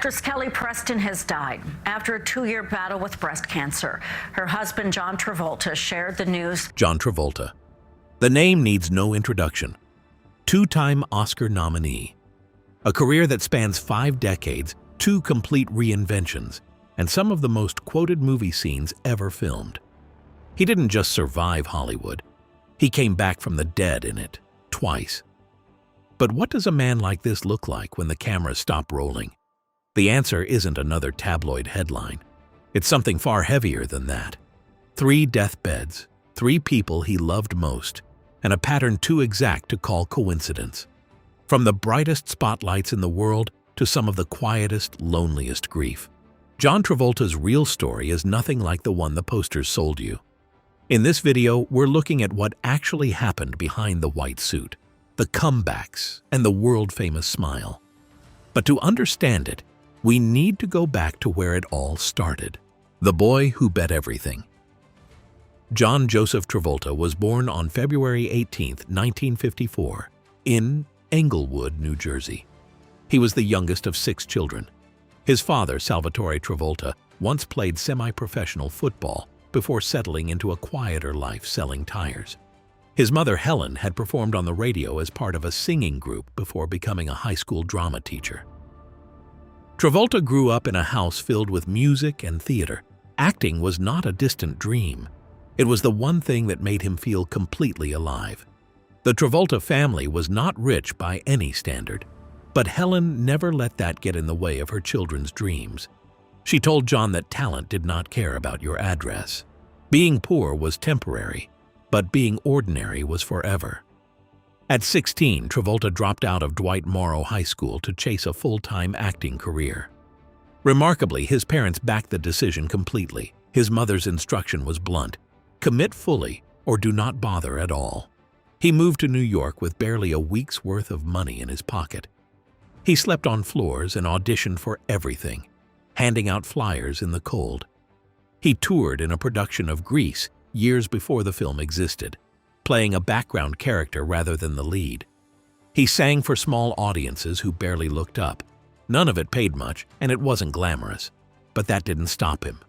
Actress Kelly Preston has died after a 2-year battle with breast cancer. Her husband, John Travolta, shared the news. John Travolta. The name needs no introduction. Two-time Oscar nominee. A career that spans 5 decades, 2 complete reinventions, and some of the most quoted movie scenes ever filmed. He didn't just survive Hollywood. He came back from the dead in it, twice. But what does a man like this look like when the cameras stop rolling? The answer isn't another tabloid headline. It's something far heavier than that. 3 deathbeds, 3 people he loved most, and a pattern too exact to call coincidence. From the brightest spotlights in the world to some of the quietest, loneliest grief. John Travolta's real story is nothing like the one the posters sold you. In this video, we're looking at what actually happened behind the white suit, the comebacks, and the world-famous smile. But to understand it, we need to go back to where it all started. The boy who bet everything. John Joseph Travolta was born on February 18, 1954, in Englewood, New Jersey. He was the youngest of 6 children. His father, Salvatore Travolta, once played semi-professional football before settling into a quieter life selling tires. His mother, Helen, had performed on the radio as part of a singing group before becoming a high school drama teacher. Travolta grew up in a house filled with music and theater. Acting was not a distant dream. It was the one thing that made him feel completely alive. The Travolta family was not rich by any standard, but Helen never let that get in the way of her children's dreams. She told John that talent did not care about your address. Being poor was temporary, but being ordinary was forever. At 16, Travolta dropped out of Dwight Morrow High School to chase a full-time acting career. Remarkably, his parents backed the decision completely. His mother's instruction was blunt: commit fully or do not bother at all. He moved to New York with barely a week's worth of money in his pocket. He slept on floors and auditioned for everything, handing out flyers in the cold. He toured in a production of Grease years before the film existed, playing a background character rather than the lead. He sang for small audiences who barely looked up. None of it paid much, and it wasn't glamorous, but that didn't stop him.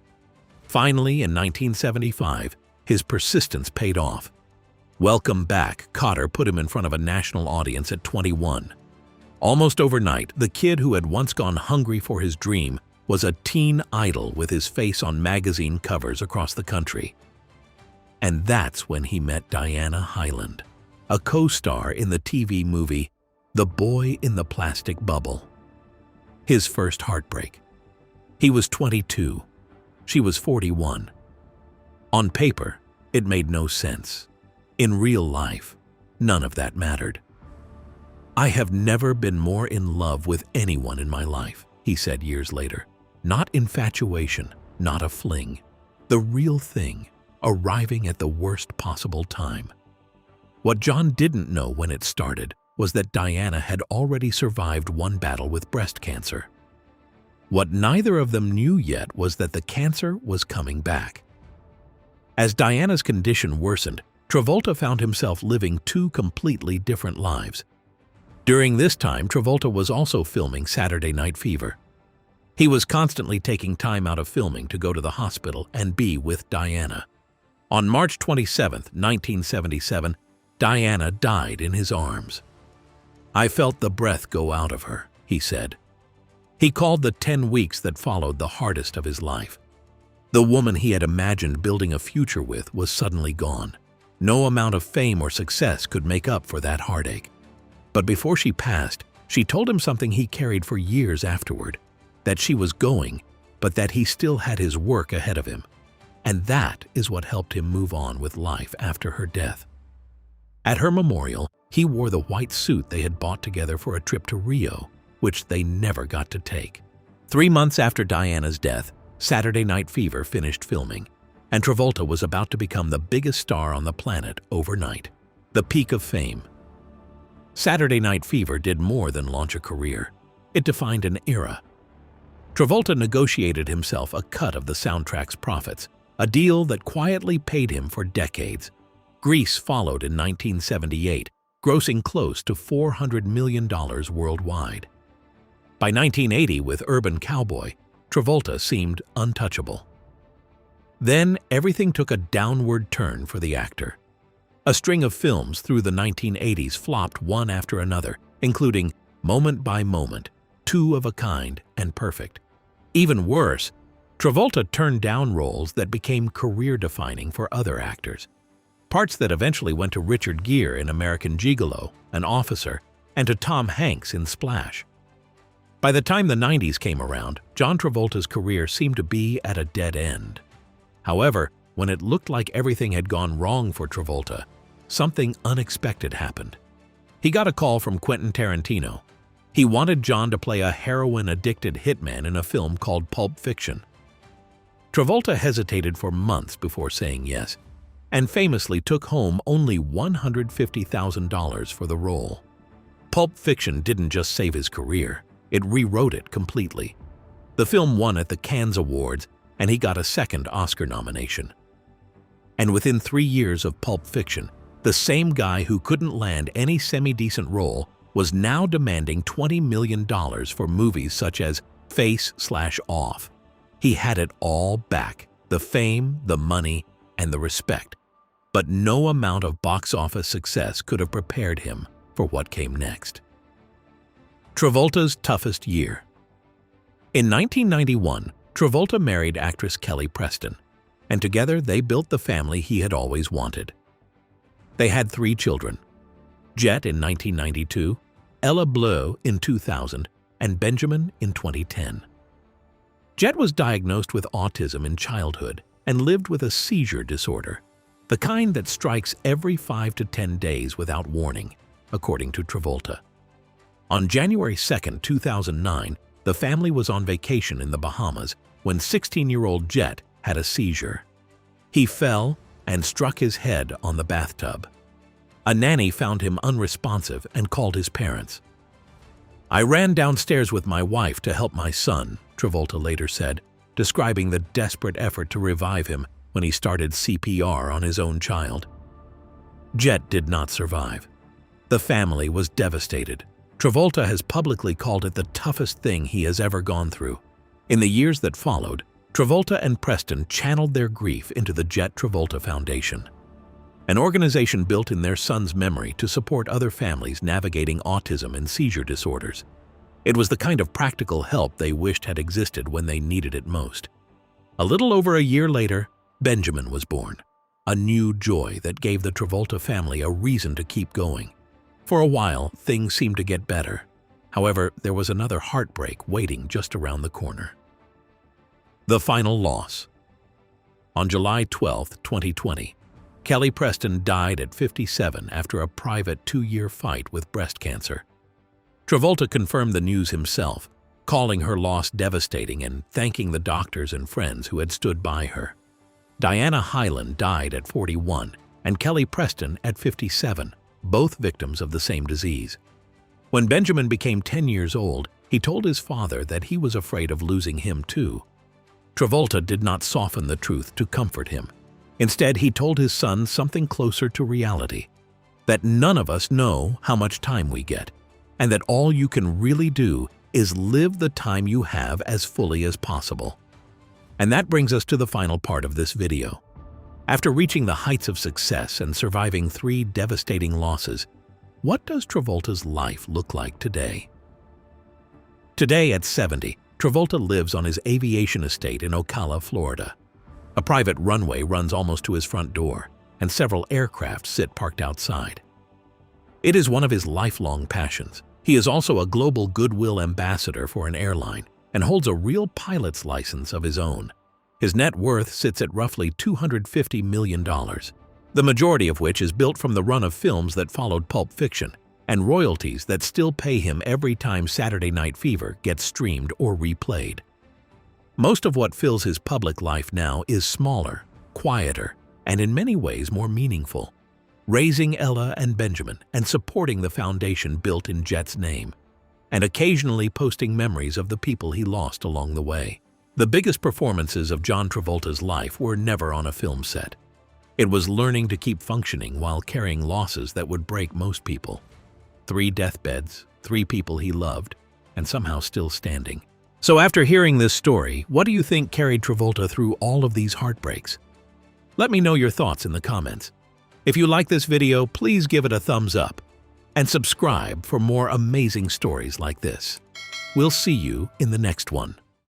Finally, in 1975, his persistence paid off. Welcome Back, Kotter put him in front of a national audience at 21. Almost overnight, the kid who had once gone hungry for his dream was a teen idol with his face on magazine covers across the country. And that's when he met Diana Hyland, a co-star in the TV movie The Boy in the Plastic Bubble. His first heartbreak. He was 22. She was 41. On paper, it made no sense. In real life, none of that mattered. "I have never been more in love with anyone in my life," he said years later. Not infatuation, not a fling. The real thing, arriving at the worst possible time. What John didn't know when it started was that Diana had already survived one battle with breast cancer. What neither of them knew yet was that the cancer was coming back. As Diana's condition worsened, Travolta found himself living 2 completely different lives. During this time, Travolta was also filming Saturday Night Fever. He was constantly taking time out of filming to go to the hospital and be with Diana. On March 27, 1977, Diana died in his arms. "I felt the breath go out of her," he said. He called the 10 weeks that followed the hardest of his life. The woman he had imagined building a future with was suddenly gone. No amount of fame or success could make up for that heartache. But before she passed, she told him something he carried for years afterward, that she was going, but that he still had his work ahead of him. And that is what helped him move on with life after her death. At her memorial, he wore the white suit they had bought together for a trip to Rio, which they never got to take. 3 months after Diana's death, Saturday Night Fever finished filming, and Travolta was about to become the biggest star on the planet overnight. The peak of fame. Saturday Night Fever did more than launch a career. It defined an era. Travolta negotiated himself a cut of the soundtrack's profits, a deal that quietly paid him for decades. Grease followed in 1978, grossing close to $400 million worldwide. By 1980, with Urban Cowboy, Travolta seemed untouchable. Then everything took a downward turn for the actor. A string of films through the 1980s flopped one after another, including Moment by Moment, Two of a Kind, and Perfect. Even worse, Travolta turned down roles that became career-defining for other actors. Parts that eventually went to Richard Gere in American Gigolo, An Officer, and to Tom Hanks in Splash. By the time the 90s came around, John Travolta's career seemed to be at a dead end. However, when it looked like everything had gone wrong for Travolta, something unexpected happened. He got a call from Quentin Tarantino. He wanted John to play a heroin-addicted hitman in a film called Pulp Fiction. Travolta hesitated for months before saying yes, and famously took home only $150,000 for the role. Pulp Fiction didn't just save his career, it rewrote it completely. The film won at the Cannes Awards, and he got a second Oscar nomination. And within 3 years of Pulp Fiction, the same guy who couldn't land any semi-decent role was now demanding $20 million for movies such as Face/Off. He had it all back, the fame, the money, and the respect. But no amount of box office success could have prepared him for what came next. Travolta's toughest year. In 1991, Travolta married actress Kelly Preston, and together they built the family he had always wanted. They had 3 children: Jet in 1992, Ella Bleu in 2000, and Benjamin in 2010. Jet was diagnosed with autism in childhood and lived with a seizure disorder, the kind that strikes every 5 to 10 days without warning, according to Travolta. On January 2, 2009, the family was on vacation in the Bahamas when 16-year-old Jet had a seizure. He fell and struck his head on the bathtub. A nanny found him unresponsive and called his parents. "I ran downstairs with my wife to help my son," Travolta later said, describing the desperate effort to revive him when he started CPR on his own child. Jet did not survive. The family was devastated. Travolta has publicly called it the toughest thing he has ever gone through. In the years that followed, Travolta and Preston channeled their grief into the Jet Travolta Foundation, an organization built in their son's memory to support other families navigating autism and seizure disorders. It was the kind of practical help they wished had existed when they needed it most. A little over a year later, Benjamin was born, a new joy that gave the Travolta family a reason to keep going. For a while, things seemed to get better. However, there was another heartbreak waiting just around the corner. The final loss. On July 12, 2020, Kelly Preston died at 57 after a private 2-year fight with breast cancer. Travolta confirmed the news himself, calling her loss devastating and thanking the doctors and friends who had stood by her. Diana Hyland died at 41 and Kelly Preston at 57, both victims of the same disease. When Benjamin became 10 years old, he told his father that he was afraid of losing him too. Travolta did not soften the truth to comfort him. Instead, he told his son something closer to reality, that none of us know how much time we get, and that all you can really do is live the time you have as fully as possible. And that brings us to the final part of this video. After reaching the heights of success and surviving 3 devastating losses, what does Travolta's life look like today? Today, at 70, Travolta lives on his aviation estate in Ocala, Florida. A private runway runs almost to his front door, and several aircraft sit parked outside. It is one of his lifelong passions. He is also a global goodwill ambassador for an airline and holds a real pilot's license of his own. His net worth sits at roughly $250 million, the majority of which is built from the run of films that followed Pulp Fiction and royalties that still pay him every time Saturday Night Fever gets streamed or replayed. Most of what fills his public life now is smaller, quieter, and in many ways more meaningful. Raising Ella and Benjamin and supporting the foundation built in Jet's name, and occasionally posting memories of the people he lost along the way. The biggest performances of John Travolta's life were never on a film set. It was learning to keep functioning while carrying losses that would break most people. 3 deathbeds, 3 people he loved, and somehow still standing. So after hearing this story, what do you think carried Travolta through all of these heartbreaks? Let me know your thoughts in the comments. If you like this video, please give it a thumbs up and subscribe for more amazing stories like this. We'll see you in the next one.